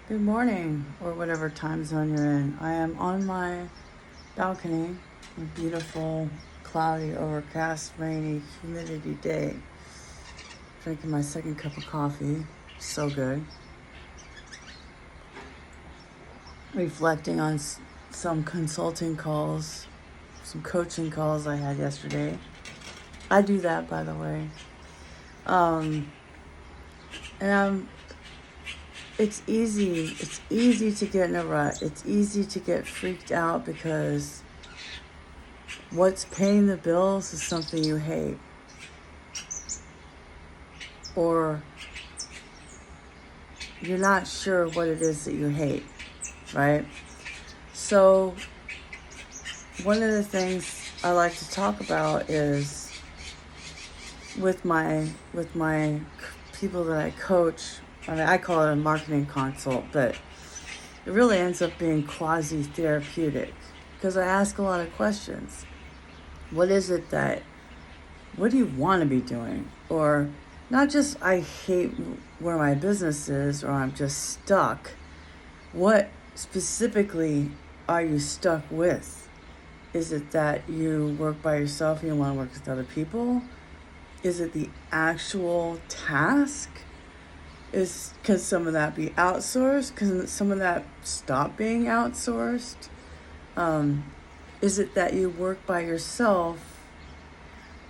Good morning, or whatever time zone you're in. I am on my balcony, a beautiful, cloudy, overcast, rainy, humidity day. Drinking my second cup of coffee. So good. Reflecting on some consulting calls, some coaching calls I had yesterday. I do that, by the way. Um, and it's easy. It's easy to get in a rut. It's easy to get freaked out because what's paying the bills is something you hate, or you're not sure what it is that you hate, right? So one of the things I like to talk about is with my people that I coach. I mean, I call it a marketing consult, but it really ends up being quasi therapeutic because I ask a lot of questions. What is it that what do you want to be doing? Or not just I hate where my business is or I'm just stuck. What specifically are you stuck with? Is it that you work by yourself and you want to work with other people? Is it the actual task? Can some of that be outsourced? Can some of that stop being outsourced? Is it that you work by yourself,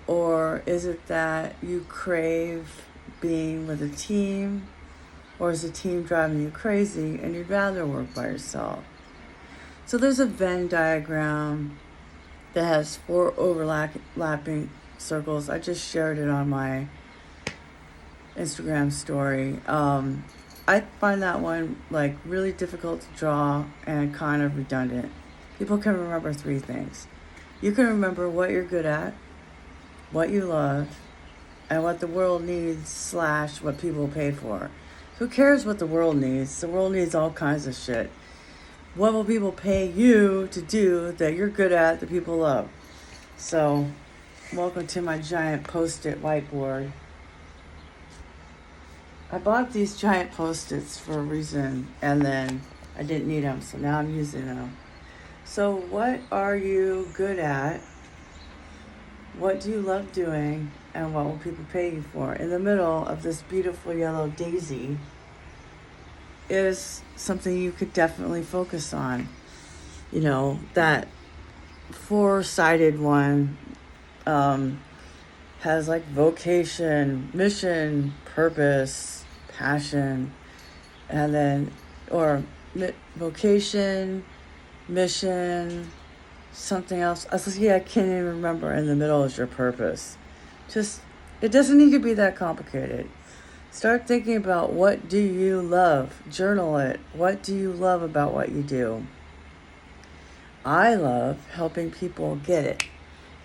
or is it that you crave being with a team, or is a team driving you crazy and you'd rather work by yourself? So there's a Venn diagram that has 4 overlapping circles. I just shared it on my Instagram story. I find that one like really difficult to draw and kind of redundant. People can remember 3 things. You can remember what you're good at, what you love, and what the world needs / what people pay for. Who cares what the world needs? The world needs all kinds of shit. What will people pay you to do that you're good at that people love? So, welcome to my giant Post-it whiteboard. I bought these giant Post-its for a reason, and then I didn't need them, so now I'm using them. So, what are you good at? What do you love doing? And what will people pay you for? In the middle of this beautiful yellow daisy is something you could definitely focus on. You know, that 4-sided one has like vocation, mission, purpose, passion, and then, or vocation, mission, something else. I can't even remember. In the middle is your purpose. Just, it doesn't need to be that complicated. Start thinking about what do you love. Journal it. What do you love about what you do? I love helping people get it.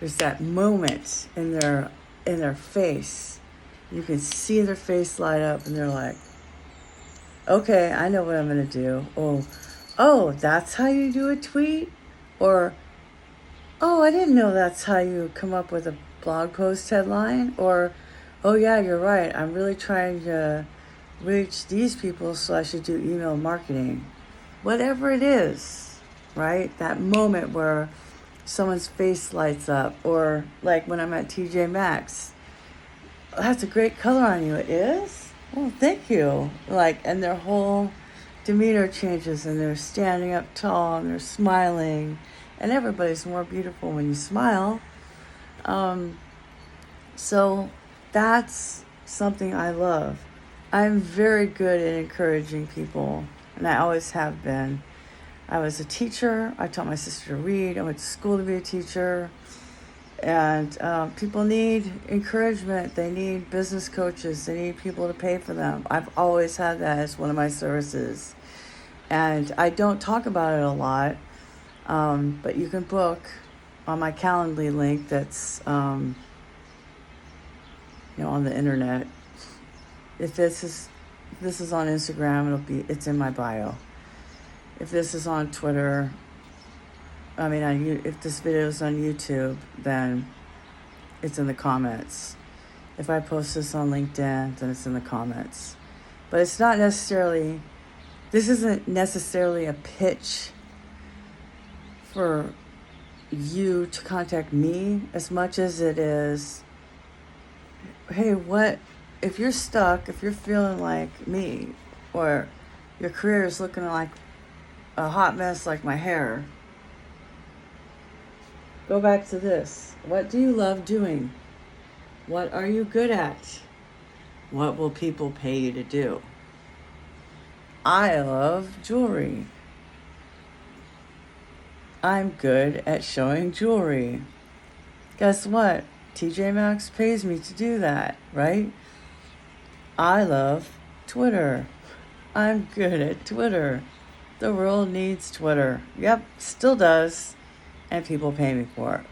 There's that moment in their face. You can see their face light up and they're like, okay, I know what I'm going to do. Oh, that's how you do a tweet? Or, oh, I didn't know that's how you come up with a blog post headline. Or, oh yeah, you're right. I'm really trying to reach these people, so I should do email marketing. Whatever it is, right? That moment where someone's face lights up, or like when I'm at TJ Maxx, that's a great color on you. It is? Oh, thank you. Like, and their whole demeanor changes and they're standing up tall and they're smiling, and everybody's more beautiful when you smile. So that's something I love. I'm very good at encouraging people, and I always have been. I was a teacher. I taught my sister to read. I went to school to be a teacher. And people need encouragement. They need business coaches. They need people to pay for them. I've always had that as one of my services. And I don't talk about it a lot, but you can book on my Calendly link that's on the internet. If this is on Instagram, it's in my bio. If this is on Twitter, if this video is on YouTube, then it's in the comments. If I post this on LinkedIn, then it's in the comments. But it's not necessarily this isn't necessarily a pitch for you to contact me as much as it is, hey, what if you're stuck, if you're feeling like me, or your career is looking like a hot mess like my hair, go back to this. What do you love doing? What are you good at? What will people pay you to do? I love jewelry. I'm good at showing jewelry. Guess what? TJ Maxx pays me to do that, right? I love Twitter. I'm good at Twitter. The world needs Twitter. Yep, still does. And people pay me for it.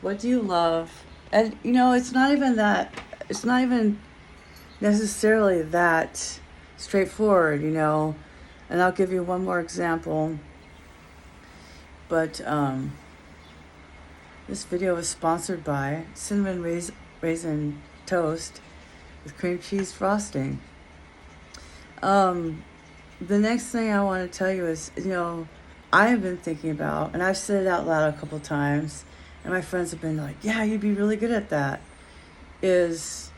What do you love? And it's not even necessarily that straightforward, And I'll give you one more example. But this video was sponsored by cinnamon raisin toast with cream cheese frosting. The next thing I want to tell you is, I have been thinking about, and I've said it out loud a couple times, and my friends have been like, yeah, you'd be really good at that, is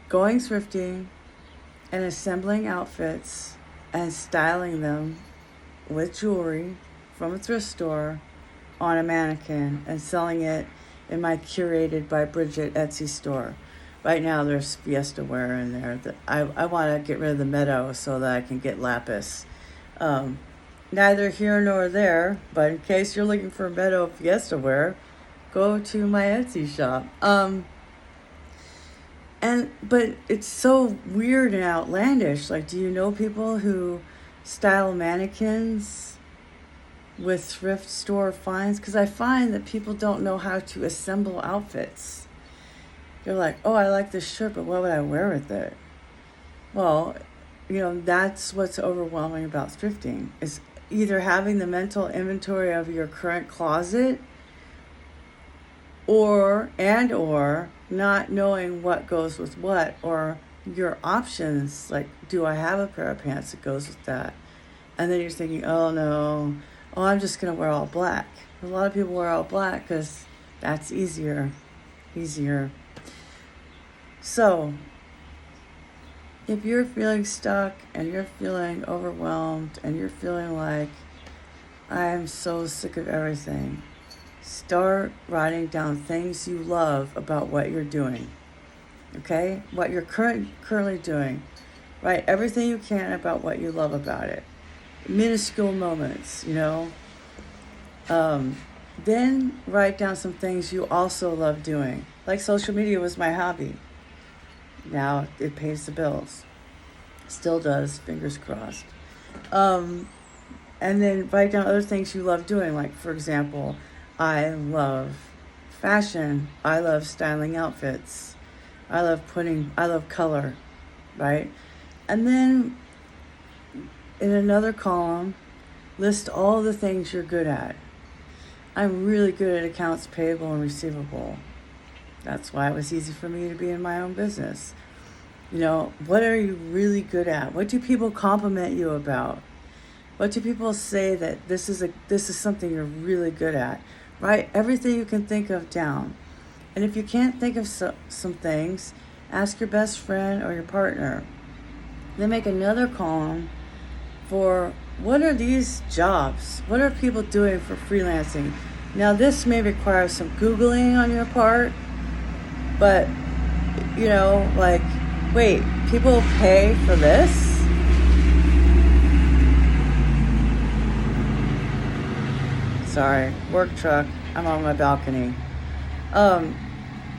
going thrifting and assembling outfits and styling them with jewelry from a thrift store on a mannequin and selling it in my Curated by Bridget Etsy store. Right now there's Fiesta wear in there. I want to get rid of the Meadow so that I can get Lapis. Neither here nor there, but in case you're looking for Meadow Fiesta wear, go to my Etsy shop. But it's so weird and outlandish. Like, do you know people who style mannequins with thrift store finds? Because I find that people don't know how to assemble outfits. They're like, oh, I like this shirt, but what would I wear with it? Well, that's what's overwhelming about thrifting, is either having the mental inventory of your current closet or not knowing what goes with what, or your options, like, do I have a pair of pants that goes with that? And then you're thinking, oh no, I'm just going to wear all black. A lot of people wear all black because that's easier. So, if you're feeling stuck and you're feeling overwhelmed and you're feeling like, I'm so sick of everything, start writing down things you love about what you're doing. Okay? What you're currently doing. Write everything you can about what you love about it. Minuscule moments, Then write down some things you also love doing. Like social media was my hobby. Now it pays the bills. Still does, fingers crossed. And then write down other things you love doing. Like, for example, I love fashion. I love styling outfits. I love color, right? And then in another column, list all the things you're good at. I'm really good at accounts payable and receivable. That's why it was easy for me to be in my own business. What are you really good at? What do people compliment you about? What do people say that this is something you're really good at? Write everything you can think of down. And if you can't think of some things, ask your best friend or your partner. Then make another column for what are these jobs? What are people doing for freelancing? Now, this may require some Googling on your part, but, like, wait, people pay for this? Sorry, work truck. I'm on my balcony.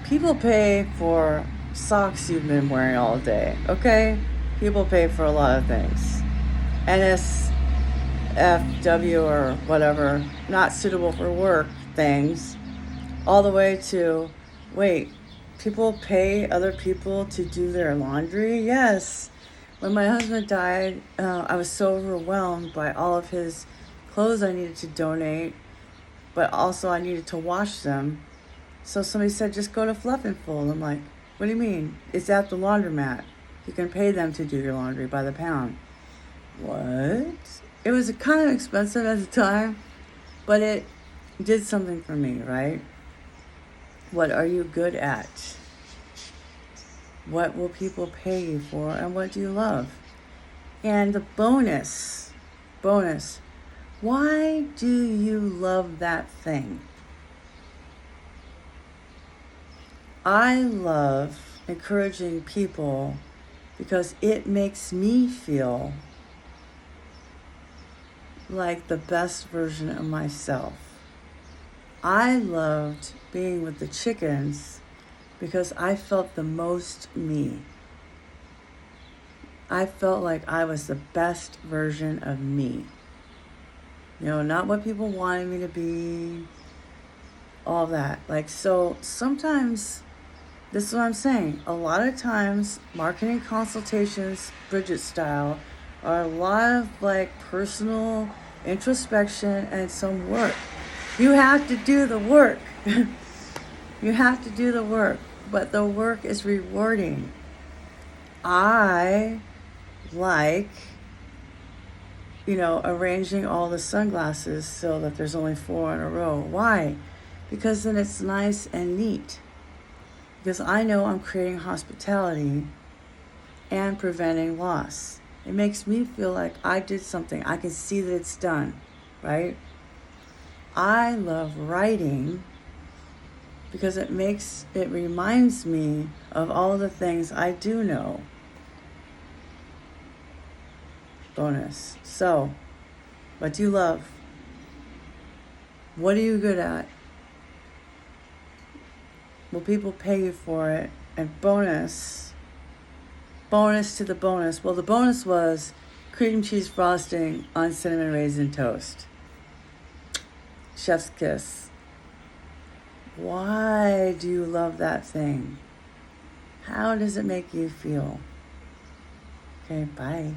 People pay for socks you've been wearing all day, okay? People pay for a lot of things. NSFW or whatever, not suitable for work things, all the way to, wait, people pay other people to do their laundry? Yes. When my husband died, I was so overwhelmed by all of his clothes I needed to donate, but also I needed to wash them. So somebody said, just go to Fluff and Fold. I'm like, what do you mean? It's at the laundromat. You can pay them to do your laundry by the pound. What? It was kind of expensive at the time, but it did something for me, right? What are you good at? What will people pay you for, and what do you love? And the bonus, why do you love that thing? I love encouraging people because it makes me feel like the best version of myself. I loved being with the chickens because I felt the most me. I felt like I was the best version of me. You know, not what people wanted me to be, all that. Like, so sometimes, this is what I'm saying, a lot of times marketing consultations, Bridget style, are a lot of like personal introspection and some work. You have to do the work. You have to do the work, but the work is rewarding. I like, arranging all the sunglasses so that there's only 4 in a row. Why? Because then it's nice and neat. Because I know I'm creating hospitality and preventing loss. It makes me feel like I did something. I can see that it's done, right? I love writing because it reminds me of all the things I do know. Bonus. So, what do you love? What are you good at? Will people pay you for it? And bonus to the bonus. Well, the bonus was cream cheese frosting on cinnamon raisin toast. Chef's kiss. Why do you love that thing? How does it make you feel? Okay, bye.